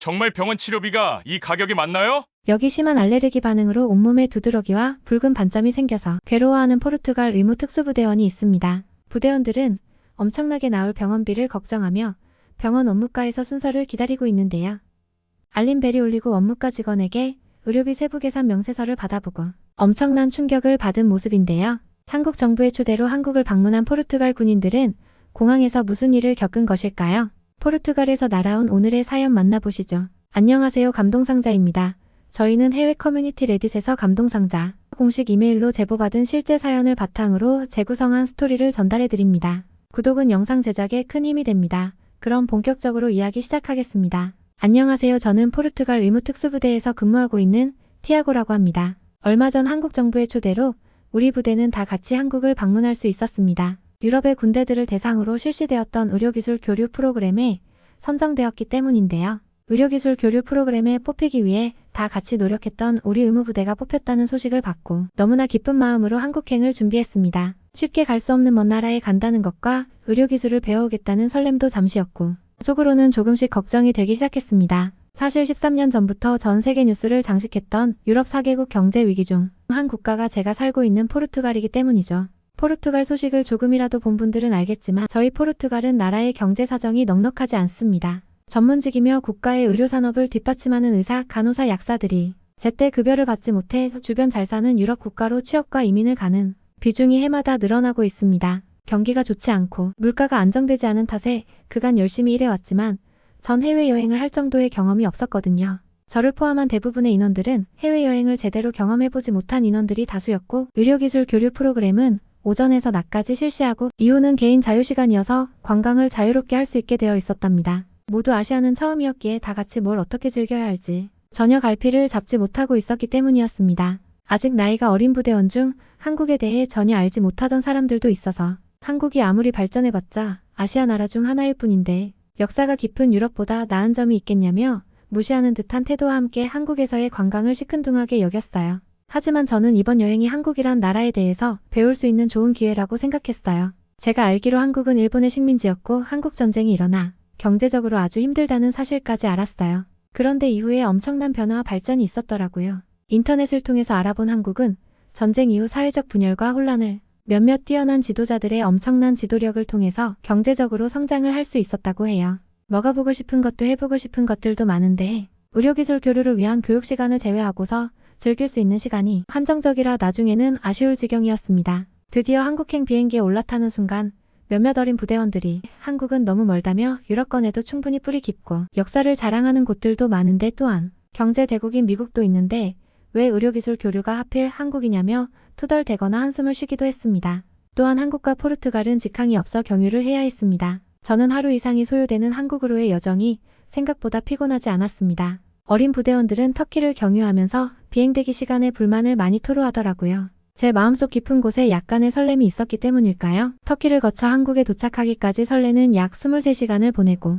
정말 병원 치료비가 이 가격이 맞나요? 여기 심한 알레르기 반응으로 온몸에 두드러기와 붉은 반점이 생겨서 괴로워하는 포르투갈 의무 특수부대원이 있습니다. 부대원들은 엄청나게 나올 병원비를 걱정하며 병원 업무과에서 순서를 기다리고 있는데요. 알림벨이 울리고 업무과 직원에게 의료비 세부 계산 명세서를 받아보고 엄청난 충격을 받은 모습인데요. 한국 정부의 초대로 한국을 방문한 포르투갈 군인들은 공항에서 무슨 일을 겪은 것일까요? 포르투갈에서 날아온 오늘의 사연 만나보시죠. 안녕하세요, 감동상자입니다. 저희는 해외 커뮤니티 레딧에서 감동상자 공식 이메일로 제보받은 실제 사연을 바탕으로 재구성한 스토리를 전달해드립니다. 구독은 영상 제작에 큰 힘이 됩니다. 그럼 본격적으로 이야기 시작하겠습니다. 안녕하세요. 저는 포르투갈 의무특수부대에서 근무하고 있는 티아고라고 합니다. 얼마 전 한국 정부의 초대로 우리 부대는 다 같이 한국을 방문할 수 있었습니다. 유럽의 군대들을 대상으로 실시되었던 의료기술 교류 프로그램에 선정되었기 때문인데요. 의료기술 교류 프로그램에 뽑히기 위해 다 같이 노력했던 우리 의무부대가 뽑혔다는 소식을 받고 너무나 기쁜 마음으로 한국행을 준비했습니다. 쉽게 갈 수 없는 먼 나라에 간다는 것과 의료기술을 배워오겠다는 설렘도 잠시였고 속으로는 조금씩 걱정이 되기 시작했습니다. 사실 13년 전부터 전 세계 뉴스를 장식했던 유럽 4개국 경제 위기 중 한 국가가 제가 살고 있는 포르투갈이기 때문이죠. 포르투갈 소식을 조금이라도 본 분들은 알겠지만 저희 포르투갈은 나라의 경제 사정이 넉넉하지 않습니다. 전문직이며 국가의 의료산업을 뒷받침하는 의사, 간호사, 약사들이 제때 급여를 받지 못해 주변 잘 사는 유럽 국가로 취업과 이민을 가는 비중이 해마다 늘어나고 있습니다. 경기가 좋지 않고 물가가 안정되지 않은 탓에 그간 열심히 일해왔지만 전 해외여행을 할 정도의 경험이 없었거든요. 저를 포함한 대부분의 인원들은 해외여행을 제대로 경험해보지 못한 인원들이 다수였고 의료기술 교류 프로그램은 오전에서 낮까지 실시하고 이후는 개인 자유시간이어서 관광을 자유롭게 할 수 있게 되어 있었답니다. 모두 아시아는 처음이었기에 다 같이 뭘 어떻게 즐겨야 할지 전혀 갈피를 잡지 못하고 있었기 때문이었습니다. 아직 나이가 어린 부대원 중 한국에 대해 전혀 알지 못하던 사람들도 있어서 한국이 아무리 발전해봤자 아시아 나라 중 하나일 뿐인데 역사가 깊은 유럽보다 나은 점이 있겠냐며 무시하는 듯한 태도와 함께 한국에서의 관광을 시큰둥하게 여겼어요. 하지만 저는 이번 여행이 한국이란 나라에 대해서 배울 수 있는 좋은 기회라고 생각했어요. 제가 알기로 한국은 일본의 식민지였고 한국 전쟁이 일어나 경제적으로 아주 힘들다는 사실까지 알았어요. 그런데 이후에 엄청난 변화와 발전이 있었더라고요. 인터넷을 통해서 알아본 한국은 전쟁 이후 사회적 분열과 혼란을 몇몇 뛰어난 지도자들의 엄청난 지도력을 통해서 경제적으로 성장을 할 수 있었다고 해요. 먹어보고 싶은 것도 해보고 싶은 것들도 많은데 의료기술 교류를 위한 교육 시간을 제외하고서 즐길 수 있는 시간이 한정적이라 나중에는 아쉬울 지경이었습니다. 드디어 한국행 비행기에 올라타는 순간 몇몇 어린 부대원들이 한국은 너무 멀다며 유럽권에도 충분히 뿌리 깊고 역사를 자랑하는 곳들도 많은데 또한 경제 대국인 미국도 있는데 왜 의료기술 교류가 하필 한국이냐며 투덜대거나 한숨을 쉬기도 했습니다. 또한 한국과 포르투갈은 직항이 없어 경유를 해야 했습니다. 저는 하루 이상이 소요되는 한국으로의 여정이 생각보다 피곤하지 않았습니다. 어린 부대원들은 터키를 경유하면서 비행대기 시간에 불만을 많이 토로하더라고요. 제 마음속 깊은 곳에 약간의 설렘이 있었기 때문일까요? 터키를 거쳐 한국에 도착하기까지 설레는 약 23시간을 보내고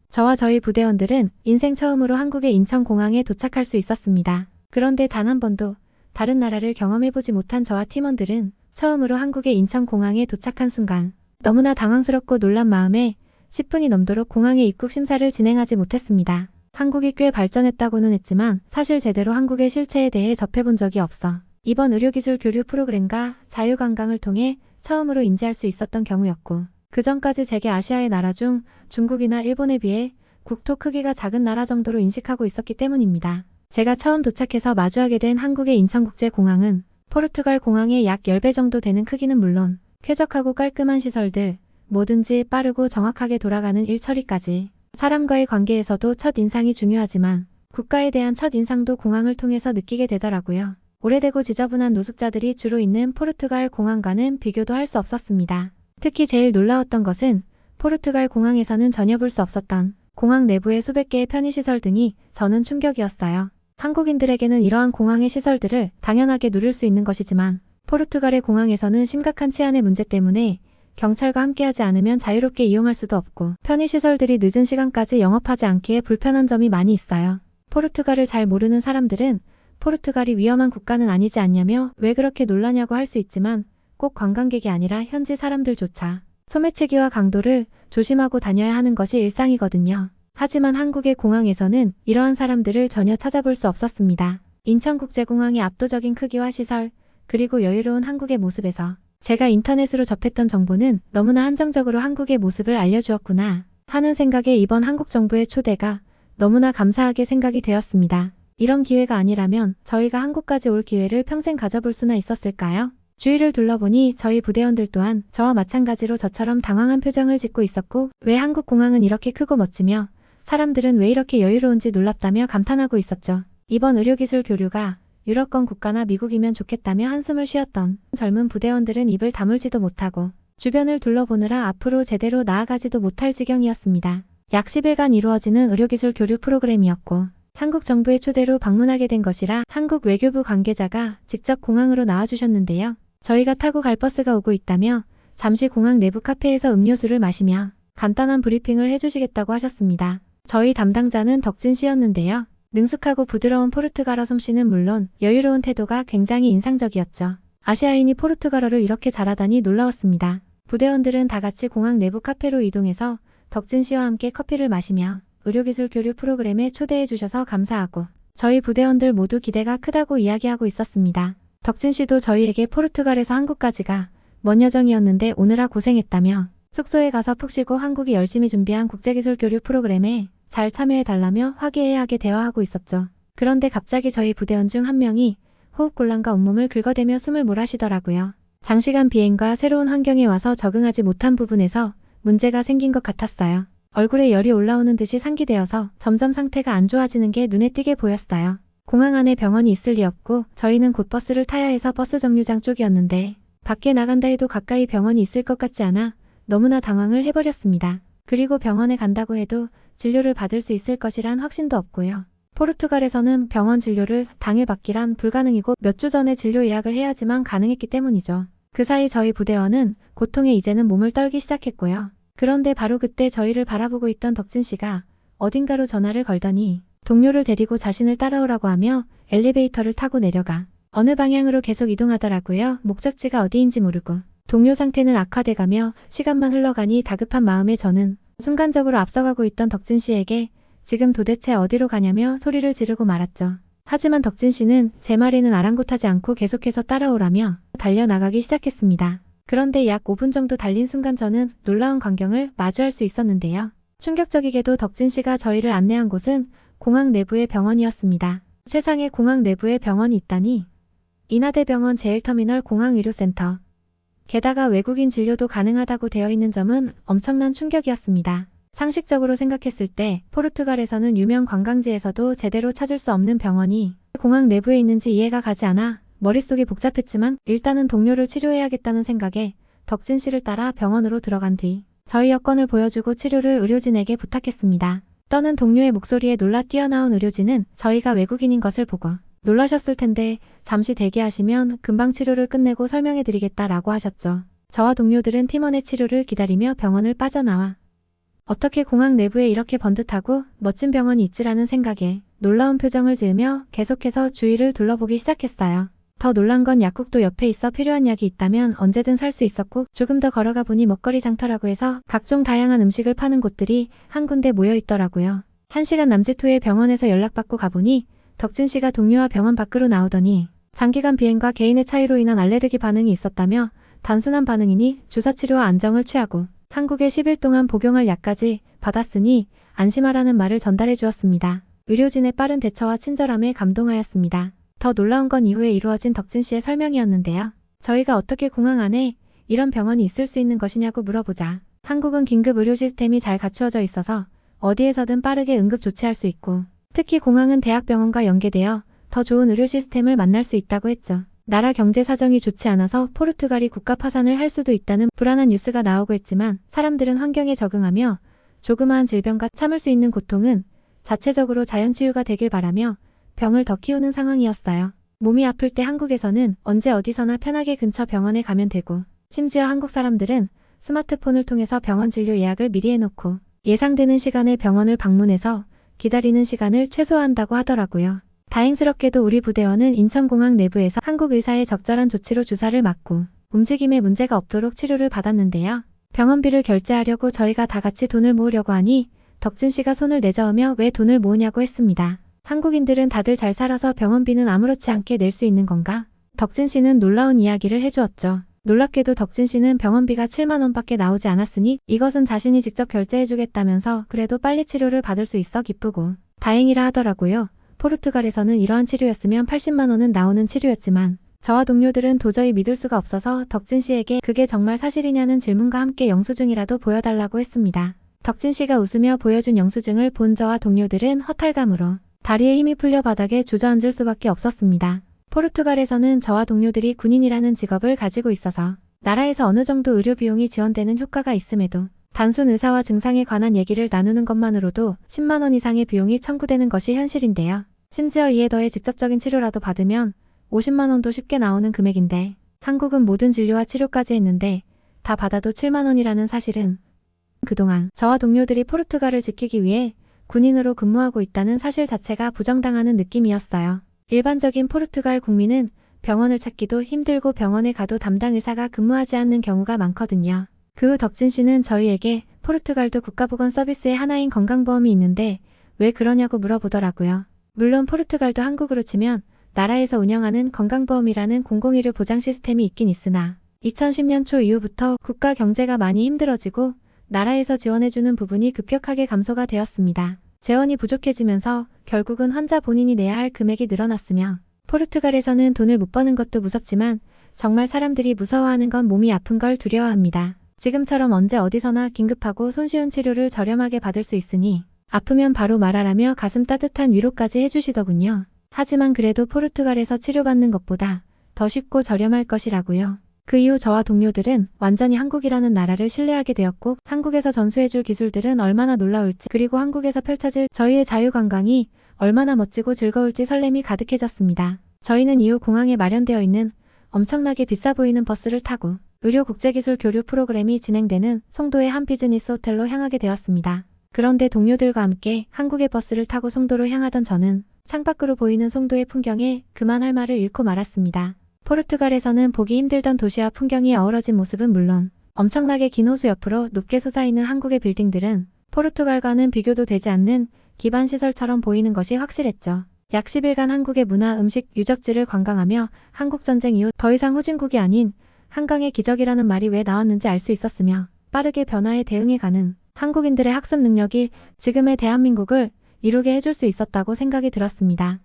저와 저희 부대원들은 인생 처음으로 한국의 인천공항에 도착할 수 있었습니다. 그런데 단 한 번도 다른 나라를 경험해보지 못한 저와 팀원들은 처음으로 한국의 인천공항에 도착한 순간 너무나 당황스럽고 놀란 마음에 10분이 넘도록 공항에 입국 심사를 진행하지 못했습니다. 한국이 꽤 발전했다고는 했지만 사실 제대로 한국의 실체에 대해 접해본 적이 없어 이번 의료기술 교류 프로그램과 자유관광을 통해 처음으로 인지할 수 있었던 경우였고 그 전까지 제게 아시아의 나라 중 중국이나 일본에 비해 국토 크기가 작은 나라 정도로 인식하고 있었기 때문입니다. 제가 처음 도착해서 마주하게 된 한국의 인천국제공항은 포르투갈 공항의 약 10배 정도 되는 크기는 물론 쾌적하고 깔끔한 시설들, 뭐든지 빠르고 정확하게 돌아가는 일 처리까지 사람과의 관계에서도 첫 인상이 중요하지만 국가에 대한 첫 인상도 공항을 통해서 느끼게 되더라고요. 오래되고 지저분한 노숙자들이 주로 있는 포르투갈 공항과는 비교도 할 수 없었습니다. 특히 제일 놀라웠던 것은 포르투갈 공항에서는 전혀 볼 수 없었던 공항 내부의 수백 개의 편의시설 등이 저는 충격이었어요. 한국인들에게는 이러한 공항의 시설들을 당연하게 누릴 수 있는 것이지만 포르투갈의 공항에서는 심각한 치안의 문제 때문에 경찰과 함께하지 않으면 자유롭게 이용할 수도 없고 편의시설들이 늦은 시간까지 영업하지 않기에 불편한 점이 많이 있어요. 포르투갈을 잘 모르는 사람들은 포르투갈이 위험한 국가는 아니지 않냐며 왜 그렇게 놀라냐고 할 수 있지만 꼭 관광객이 아니라 현지 사람들조차 소매치기와 강도를 조심하고 다녀야 하는 것이 일상이거든요. 하지만 한국의 공항에서는 이러한 사람들을 전혀 찾아볼 수 없었습니다. 인천국제공항의 압도적인 크기와 시설, 그리고 여유로운 한국의 모습에서 제가 인터넷으로 접했던 정보는 너무나 한정적으로 한국의 모습을 알려주었구나 하는 생각에 이번 한국 정부의 초대가 너무나 감사하게 생각이 되었습니다. 이런 기회가 아니라면 저희가 한국까지 올 기회를 평생 가져볼 수나 있었을까요? 주위를 둘러보니 저희 부대원들 또한 저와 마찬가지로 저처럼 당황한 표정을 짓고 있었고 왜 한국 공항은 이렇게 크고 멋지며 사람들은 왜 이렇게 여유로운지 놀랍다며 감탄하고 있었죠. 이번 의료기술 교류가 유럽권 국가나 미국이면 좋겠다며 한숨을 쉬었던 젊은 부대원들은 입을 다물지도 못하고 주변을 둘러보느라 앞으로 제대로 나아가지도 못할 지경이었습니다. 약 10일간 이루어지는 의료기술 교류 프로그램이었고 한국 정부의 초대로 방문하게 된 것이라 한국 외교부 관계자가 직접 공항으로 나와주셨는데요. 저희가 타고 갈 버스가 오고 있다며 잠시 공항 내부 카페에서 음료수를 마시며 간단한 브리핑을 해주시겠다고 하셨습니다. 저희 담당자는 덕진 씨였는데요. 능숙하고 부드러운 포르투갈어 솜씨는 물론 여유로운 태도가 굉장히 인상적이었죠. 아시아인이 포르투갈어를 이렇게 잘하다니 놀라웠습니다. 부대원들은 다 같이 공항 내부 카페로 이동해서 덕진 씨와 함께 커피를 마시며 의료기술 교류 프로그램에 초대해 주셔서 감사하고 저희 부대원들 모두 기대가 크다고 이야기하고 있었습니다. 덕진 씨도 저희에게 포르투갈에서 한국까지가 먼 여정이었는데 오느라 고생했다며 숙소에 가서 푹 쉬고 한국이 열심히 준비한 국제기술 교류 프로그램에 잘 참여해달라며 화기애애하게 대화하고 있었죠. 그런데 갑자기 저희 부대원 중 한 명이 호흡곤란과 온몸을 긁어대며 숨을 몰아쉬더라고요. 장시간 비행과 새로운 환경에 와서 적응하지 못한 부분에서 문제가 생긴 것 같았어요. 얼굴에 열이 올라오는 듯이 상기되어서 점점 상태가 안 좋아지는 게 눈에 띄게 보였어요. 공항 안에 병원이 있을 리 없고 저희는 곧 버스를 타야 해서 버스 정류장 쪽이었는데 밖에 나간다 해도 가까이 병원이 있을 것 같지 않아 너무나 당황을 해버렸습니다. 그리고 병원에 간다고 해도 진료를 받을 수 있을 것이란 확신도 없고요. 포르투갈에서는 병원 진료를 당일 받기란 불가능이고 몇 주 전에 진료 예약을 해야지만 가능했기 때문이죠. 그 사이 저희 부대원은 고통에 이제는 몸을 떨기 시작했고요. 그런데 바로 그때 저희를 바라보고 있던 덕진 씨가 어딘가로 전화를 걸더니 동료를 데리고 자신을 따라오라고 하며 엘리베이터를 타고 내려가 어느 방향으로 계속 이동하더라고요. 목적지가 어디인지 모르고 동료 상태는 악화돼가며 시간만 흘러가니 다급한 마음에 저는 순간적으로 앞서가고 있던 덕진 씨에게 지금 도대체 어디로 가냐며 소리를 지르고 말았죠. 하지만 덕진 씨는 제 말에는 아랑곳하지 않고 계속해서 따라오라며 달려나가기 시작했습니다. 그런데 약 5분 정도 달린 순간 저는 놀라운 광경을 마주할 수 있었는데요. 충격적이게도 덕진 씨가 저희를 안내한 곳은 공항 내부의 병원이었습니다. 세상에 공항 내부에 병원이 있다니. 인하대병원 제일터미널 공항의료센터. 게다가 외국인 진료도 가능하다고 되어 있는 점은 엄청난 충격이었습니다. 상식적으로 생각했을 때 포르투갈에서는 유명 관광지에서도 제대로 찾을 수 없는 병원이 공항 내부에 있는지 이해가 가지 않아 머릿속이 복잡했지만 일단은 동료를 치료해야겠다는 생각에 덕진 씨를 따라 병원으로 들어간 뒤 저희 여권을 보여주고 치료를 의료진에게 부탁했습니다. 떠는 동료의 목소리에 놀라 뛰어나온 의료진은 저희가 외국인인 것을 보고 놀라셨을 텐데 잠시 대기하시면 금방 치료를 끝내고 설명해드리겠다라고 하셨죠. 저와 동료들은 팀원의 치료를 기다리며 병원을 빠져나와 어떻게 공항 내부에 이렇게 번듯하고 멋진 병원이 있지라는 생각에 놀라운 표정을 지으며 계속해서 주위를 둘러보기 시작했어요. 더 놀란 건 약국도 옆에 있어 필요한 약이 있다면 언제든 살 수 있었고 조금 더 걸어가 보니 먹거리 장터라고 해서 각종 다양한 음식을 파는 곳들이 한 군데 모여 있더라고요. 1시간 남짓 후에 병원에서 연락받고 가보니 덕진 씨가 동료와 병원 밖으로 나오더니 장기간 비행과 개인의 차이로 인한 알레르기 반응이 있었다며 단순한 반응이니 주사치료와 안정을 취하고 한국에 10일 동안 복용할 약까지 받았으니 안심하라는 말을 전달해 주었습니다. 의료진의 빠른 대처와 친절함에 감동하였습니다. 더 놀라운 건 이후에 이루어진 덕진 씨의 설명이었는데요. 저희가 어떻게 공항 안에 이런 병원이 있을 수 있는 것이냐고 물어보자 한국은 긴급 의료 시스템이 잘 갖추어져 있어서 어디에서든 빠르게 응급 조치할 수 있고 특히 공항은 대학병원과 연계되어 더 좋은 의료 시스템을 만날 수 있다고 했죠. 나라 경제 사정이 좋지 않아서 포르투갈이 국가 파산을 할 수도 있다는 불안한 뉴스가 나오고 했지만 사람들은 환경에 적응하며 조그마한 질병과 참을 수 있는 고통은 자체적으로 자연치유가 되길 바라며 병을 더 키우는 상황이었어요. 몸이 아플 때 한국에서는 언제 어디서나 편하게 근처 병원에 가면 되고 심지어 한국 사람들은 스마트폰을 통해서 병원 진료 예약을 미리 해놓고 예상되는 시간에 병원을 방문해서 기다리는 시간을 최소화한다고 하더라고요. 다행스럽게도 우리 부대원은 인천공항 내부에서 한국 의사의 적절한 조치로 주사를 맞고 움직임에 문제가 없도록 치료를 받았는데요. 병원비를 결제하려고 저희가 다 같이 돈을 모으려고 하니 덕진 씨가 손을 내저으며 왜 돈을 모으냐고 했습니다. 한국인들은 다들 잘 살아서 병원비는 아무렇지 않게 낼 수 있는 건가? 덕진 씨는 놀라운 이야기를 해주었죠. 놀랍게도 덕진 씨는 병원비가 7만 원밖에 나오지 않았으니 이것은 자신이 직접 결제해주겠다면서 그래도 빨리 치료를 받을 수 있어 기쁘고 다행이라 하더라고요. 포르투갈에서는 이러한 치료였으면 80만 원은 나오는 치료였지만 저와 동료들은 도저히 믿을 수가 없어서 덕진 씨에게 그게 정말 사실이냐는 질문과 함께 영수증이라도 보여달라고 했습니다. 덕진 씨가 웃으며 보여준 영수증을 본 저와 동료들은 허탈감으로 다리에 힘이 풀려 바닥에 주저앉을 수밖에 없었습니다. 포르투갈에서는 저와 동료들이 군인이라는 직업을 가지고 있어서 나라에서 어느 정도 의료 비용이 지원되는 효과가 있음에도 단순 의사와 증상에 관한 얘기를 나누는 것만으로도 10만 원 이상의 비용이 청구되는 것이 현실인데요. 심지어 이에 더해 직접적인 치료라도 받으면 50만 원도 쉽게 나오는 금액인데 한국은 모든 진료와 치료까지 했는데 다 받아도 7만 원이라는 사실은 그동안 저와 동료들이 포르투갈을 지키기 위해 군인으로 근무하고 있다는 사실 자체가 부정당하는 느낌이었어요. 일반적인 포르투갈 국민은 병원을 찾기도 힘들고 병원에 가도 담당 의사가 근무하지 않는 경우가 많거든요. 그 후 덕진 씨는 저희에게 포르투갈도 국가보건 서비스의 하나인 건강보험이 있는데 왜 그러냐고 물어보더라고요. 물론 포르투갈도 한국으로 치면 나라에서 운영하는 건강보험이라는 공공의료 보장 시스템이 있긴 있으나 2010년 초 이후부터 국가 경제가 많이 힘들어지고 나라에서 지원해주는 부분이 급격하게 감소가 되었습니다. 재원이 부족해지면서 결국은 환자 본인이 내야 할 금액이 늘어났으며 포르투갈에서는 돈을 못 버는 것도 무섭지만 정말 사람들이 무서워하는 건 몸이 아픈 걸 두려워합니다. 지금처럼 언제 어디서나 긴급하고 손쉬운 치료를 저렴하게 받을 수 있으니 아프면 바로 말하라며 가슴 따뜻한 위로까지 해주시더군요. 하지만 그래도 포르투갈에서 치료받는 것보다 더 쉽고 저렴할 것이라고요. 그 이후 저와 동료들은 완전히 한국이라는 나라를 신뢰하게 되었고 한국에서 전수해줄 기술들은 얼마나 놀라울지 그리고 한국에서 펼쳐질 저희의 자유관광이 얼마나 멋지고 즐거울지 설렘이 가득해졌습니다. 저희는 이후 공항에 마련되어 있는 엄청나게 비싸 보이는 버스를 타고 의료 국제기술 교류 프로그램이 진행되는 송도의 한 비즈니스 호텔로 향하게 되었습니다. 그런데 동료들과 함께 한국의 버스를 타고 송도로 향하던 저는 창밖으로 보이는 송도의 풍경에 그만할 말을 잃고 말았습니다. 포르투갈에서는 보기 힘들던 도시와 풍경이 어우러진 모습은 물론 엄청나게 긴 호수 옆으로 높게 솟아있는 한국의 빌딩들은 포르투갈과는 비교도 되지 않는 기반시설처럼 보이는 것이 확실했죠. 약 10일간 한국의 문화, 음식, 유적지를 관광하며 한국전쟁 이후 더 이상 후진국이 아닌 한강의 기적이라는 말이 왜 나왔는지 알 수 있었으며 빠르게 변화에 대응해가는 한국인들의 학습 능력이 지금의 대한민국을 이루게 해줄 수 있었다고 생각이 들었습니다.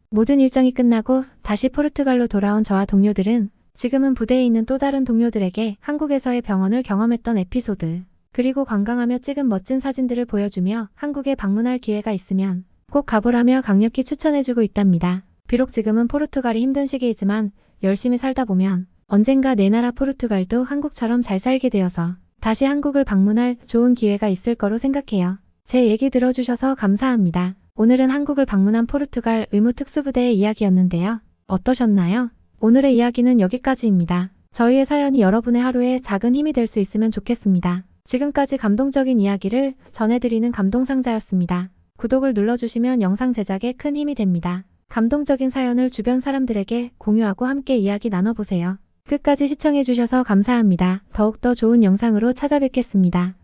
모든 일정이 끝나고 다시 포르투갈로 돌아온 저와 동료들은 지금은 부대에 있는 또 다른 동료들에게 한국에서의 병원을 경험했던 에피소드, 그리고 관광하며 찍은 멋진 사진들을 보여주며 한국에 방문할 기회가 있으면 꼭 가보라며 강력히 추천해주고 있답니다. 비록 지금은 포르투갈이 힘든 시기이지만 열심히 살다 보면 언젠가 내 나라 포르투갈도 한국처럼 잘 살게 되어서 다시 한국을 방문할 좋은 기회가 있을 거로 생각해요. 제 얘기 들어주셔서 감사합니다. 오늘은 한국을 방문한 포르투갈 의무특수부대의 이야기였는데요. 어떠셨나요? 오늘의 이야기는 여기까지입니다. 저희의 사연이 여러분의 하루에 작은 힘이 될 수 있으면 좋겠습니다. 지금까지 감동적인 이야기를 전해드리는 감동상자였습니다. 구독을 눌러주시면 영상 제작에 큰 힘이 됩니다. 감동적인 사연을 주변 사람들에게 공유하고 함께 이야기 나눠보세요. 끝까지 시청해주셔서 감사합니다. 더욱더 좋은 영상으로 찾아뵙겠습니다.